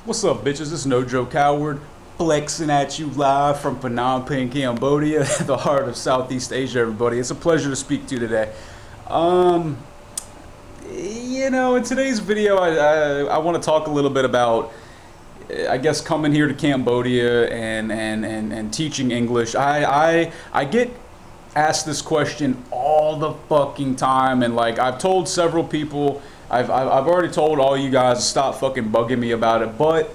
What's up, bitches? This is No Joe Coward, flexing at you live from Phnom Penh, Cambodia, the heart of Southeast Asia, everybody. It's a pleasure to speak to you today. Um, in today's video, I want to talk a little bit about, I guess, coming here to Cambodia and teaching English. I get asked this question all the fucking time, and like I've told several people, I've already told all you guys to stop fucking bugging me about it, but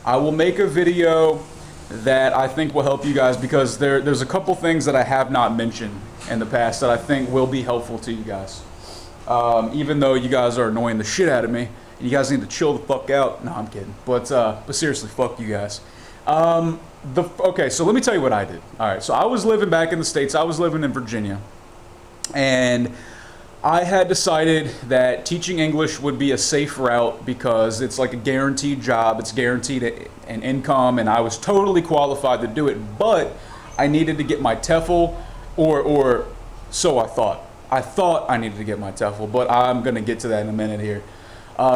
I will make a video that I think will help you guys because there's a couple things that I have not mentioned in the past that I think will be helpful to you guys. Even though you guys are annoying the shit out of me, you guys need to chill the fuck out. No, I'm kidding. But seriously, fuck you guys. Okay, so let me tell you what I did. All right, so I was living back in the States. I was living in Virginia, and I had decided that teaching English would be a safe route because it's like a guaranteed job, it's guaranteed an income, and I was totally qualified to do it, but I needed to get my TEFL, or so I thought. I thought I needed to get my TEFL, but I'm going to get to that in a minute here.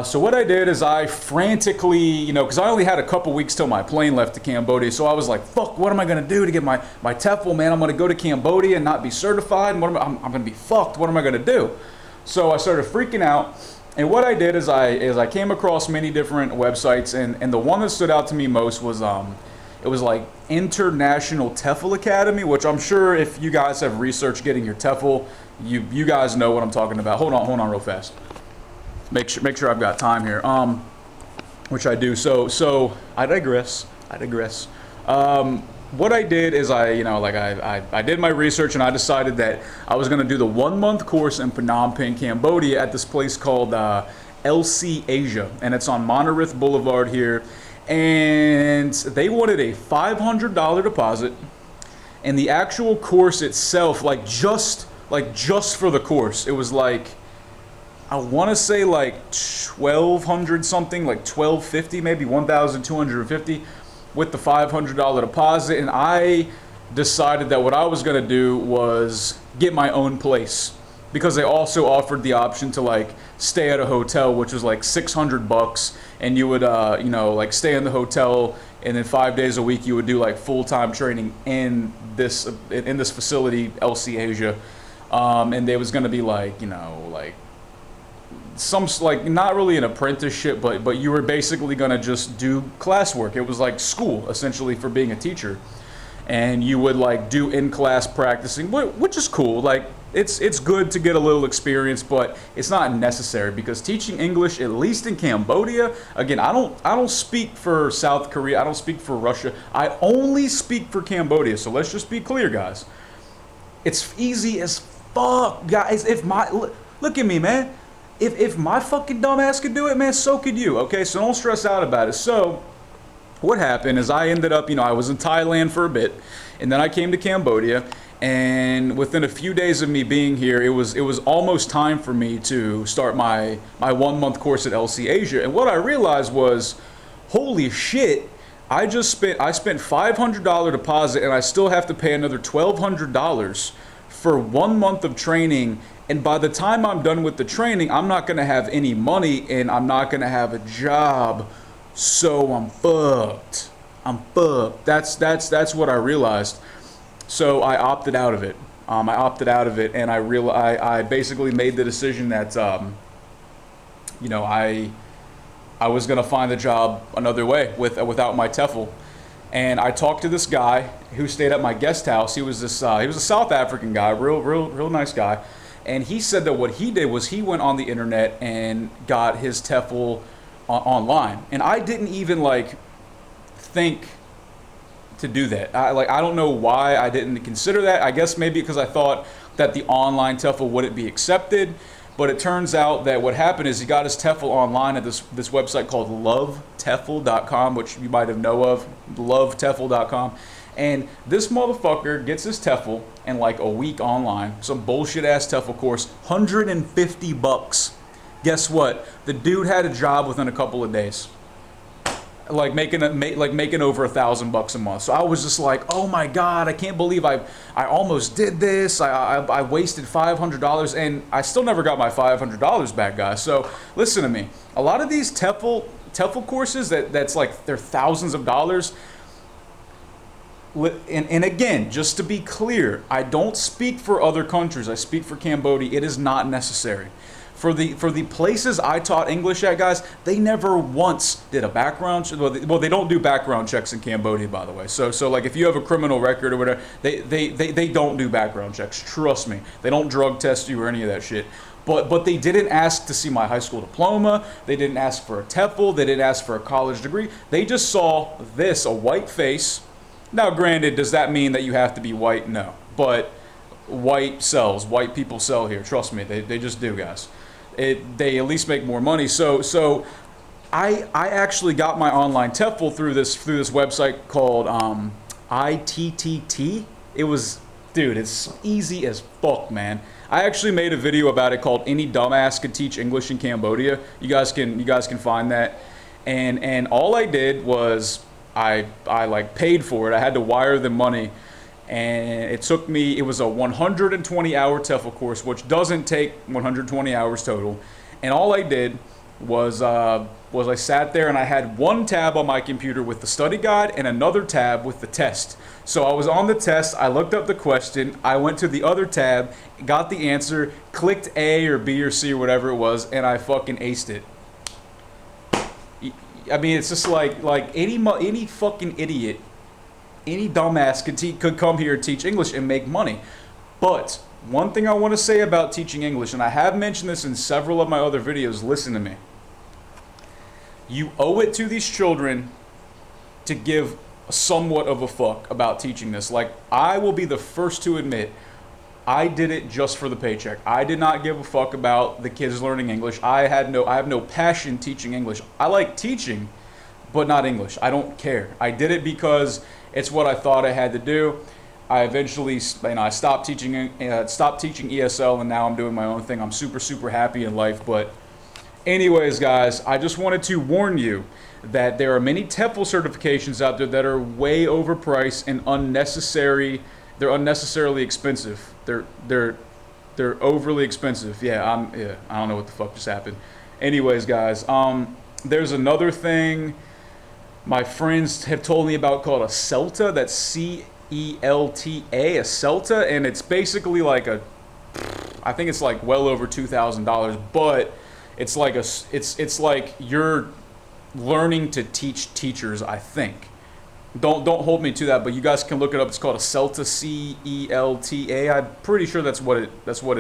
So what I did is I frantically, because I only had a couple weeks till my plane left to Cambodia, so I was like, fuck, what am I going to do to get my TEFL, man? I'm going to go to Cambodia and not be certified, and I'm going to be fucked. What am I going to do? So I started freaking out, and what I did is I came across many different websites, and the one that stood out to me most was, it was like International TEFL Academy, which I'm sure if you guys have researched getting your TEFL, you guys know what I'm talking about. Hold on real fast. Make sure I've got time here, which I do. So I digress. What I did is I did my research, and I decided that I was going to do the 1-month course in Phnom Penh, Cambodia, at this place called LC Asia, and it's on Monterith Boulevard here. And they wanted a $500 deposit, and the actual course itself, just for the course, it was like, I want to say like 1,200 something, like 1,250, maybe 1,250 with the $500 deposit. And I decided that what I was going to do was get my own place, because they also offered the option to like stay at a hotel, which was like $600, and you would stay in the hotel, and then 5 days a week you would do like full-time training in this facility, LC Asia. And there was going to be some not really an apprenticeship, but you were basically going to just do classwork. It was like school essentially for being a teacher, and you would like do in-class practicing, which is cool. Like it's good to get a little experience, but it's not necessary, because teaching English, at least in Cambodia, again, I don't speak for South Korea, I don't speak for Russia, I only speak for Cambodia. So let's just be clear, guys. It's easy as fuck, guys. Look at me, man. If my fucking dumb ass could do it, man, so could you, okay? So don't stress out about it. So what happened is I ended up, I was in Thailand for a bit, and then I came to Cambodia, and within a few days of me being here, it was almost time for me to start my 1-month course at LC Asia. And what I realized was, holy shit, I spent $500 deposit, and I still have to pay another $1,200 for 1 month of training. And by the time I'm done with the training, I'm not going to have any money, and I'm not going to have a job. So I'm fucked. That's what I realized. So I opted out of it. And I basically made the decision that I was going to find a job another way without my TEFL. And I talked to this guy who stayed at my guest house. He was a South African guy, real nice guy. And he said that what he did was he went on the internet and got his TEFL online. And I didn't even think to do that. I don't know why I didn't consider that. I guess maybe because I thought that the online TEFL wouldn't be accepted. But it turns out that what happened is he got his TEFL online at this website called lovetefl.com, which you might have know of, lovetefl.com. And this motherfucker gets his TEFL in like a week online, some bullshit ass TEFL course, $150. Guess what? The dude had a job within a couple of days, making over $1,000 a month. So I was just like, oh my god, I can't believe I almost did this. I wasted $500, and I still never got my $500 back, guys. So listen to me. A lot of these TEFL TEFL courses that's like they're thousands of dollars. And again, just to be clear, I don't speak for other countries. I speak for Cambodia. It is not necessary. For the places I taught English at, guys, they never once did a background check. Well, they don't do background checks in Cambodia, by the way. So like if you have a criminal record or whatever, they don't do background checks. Trust me. They don't drug test you or any of that shit. But they didn't ask to see my high school diploma. They didn't ask for a TEFL. They didn't ask for a college degree. They just saw this, a white face. Now, granted, does that mean that you have to be white? No. But white sells. White people sell here. Trust me. They just do, guys. They at least make more money. So I actually got my online TEFL through this website called ITTT. It was, dude, it's easy as fuck, man. I actually made a video about it called "Any Dumbass Could Teach English in Cambodia." You guys can find that. And all I did was I like paid for it. I had to wire them money, and it took me. It was a 120-hour TEFL course, which doesn't take 120 hours total. And all I did was I sat there and I had one tab on my computer with the study guide and another tab with the test. So I was on the test, I looked up the question, I went to the other tab, got the answer, clicked A or B or C or whatever it was, and I fucking aced it. I mean, it's just like any fucking idiot, any dumbass could come here and teach English and make money. But one thing I want to say about teaching English, and I have mentioned this in several of my other videos, listen to me. You owe it to these children to give somewhat of a fuck about teaching this. Like, I will be the first to admit, I did it just for the paycheck. I did not give a fuck about the kids learning English. I have no passion teaching English. I like teaching, but not English. I don't care. I did it because it's what I thought I had to do. I eventually, I stopped teaching ESL, and now I'm doing my own thing. I'm super happy in life. But anyways, guys, I just wanted to warn you that there are many TEFL certifications out there that are way overpriced and unnecessary. They're unnecessarily expensive. They're overly expensive. Yeah, I don't know what the fuck just happened. Anyways, guys, there's another thing my friends have told me about called a CELTA. That's CELTA, a CELTA, and it's basically like I think it's like well over $2,000, but it's like it's like you're learning to teach teachers, I think. Don't hold me to that, but you guys can look it up. It's called a CELTA, CELTA. I'm pretty sure that's what it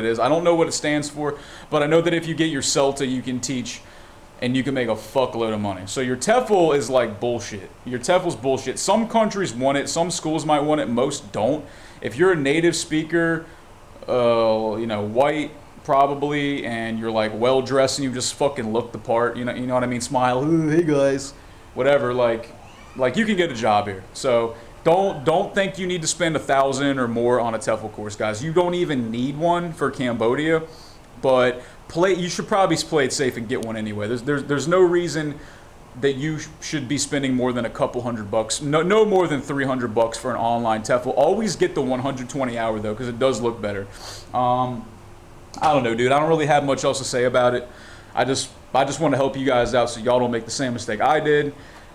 is. I don't know what it stands for, but I know that if you get your CELTA, you can teach and you can make a fuckload of money. So your TEFL is like bullshit. Your TEFL's bullshit. Some countries want it, some schools might want it, most don't. If you're a native speaker, white probably, and you're like well dressed and you just fucking look the part, you know what I mean? Smile, ooh, hey guys, whatever. Like you can get a job here. So don't think you need to spend $1,000 or more on a TEFL course, guys. You don't even need one for Cambodia, but you should probably play it safe and get one anyway. There's no reason that you should be spending more than a couple $100. No more than $300 for an online TEFL. Always get the 120 hour though, because it does look better. I don't know, dude. I don't really have much else to say about it. I just want to help you guys out so y'all don't make the same mistake I did.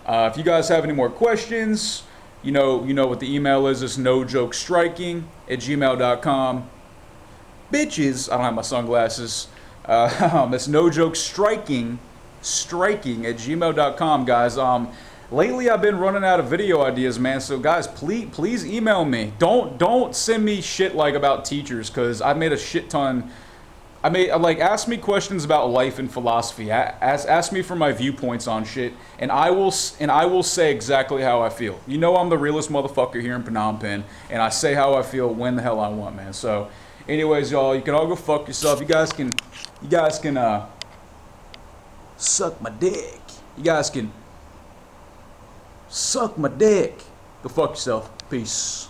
If you guys have any more questions, you know what the email is. It's nojokestriking@gmail.com. Bitches, I don't have my sunglasses. It's nojokestriking@gmail.com, guys. Lately I've been running out of video ideas, man. So guys, please email me. Don't send me shit like about teachers, because I made a shit ton. Ask me questions about life and philosophy. Ask me for my viewpoints on shit, and I will say exactly how I feel. You know I'm the realest motherfucker here in Phnom Penh, and I say how I feel when the hell I want, man. So, anyways, y'all, you can all go fuck yourself. You guys can suck my dick. You guys can suck my dick. Go fuck yourself. Peace.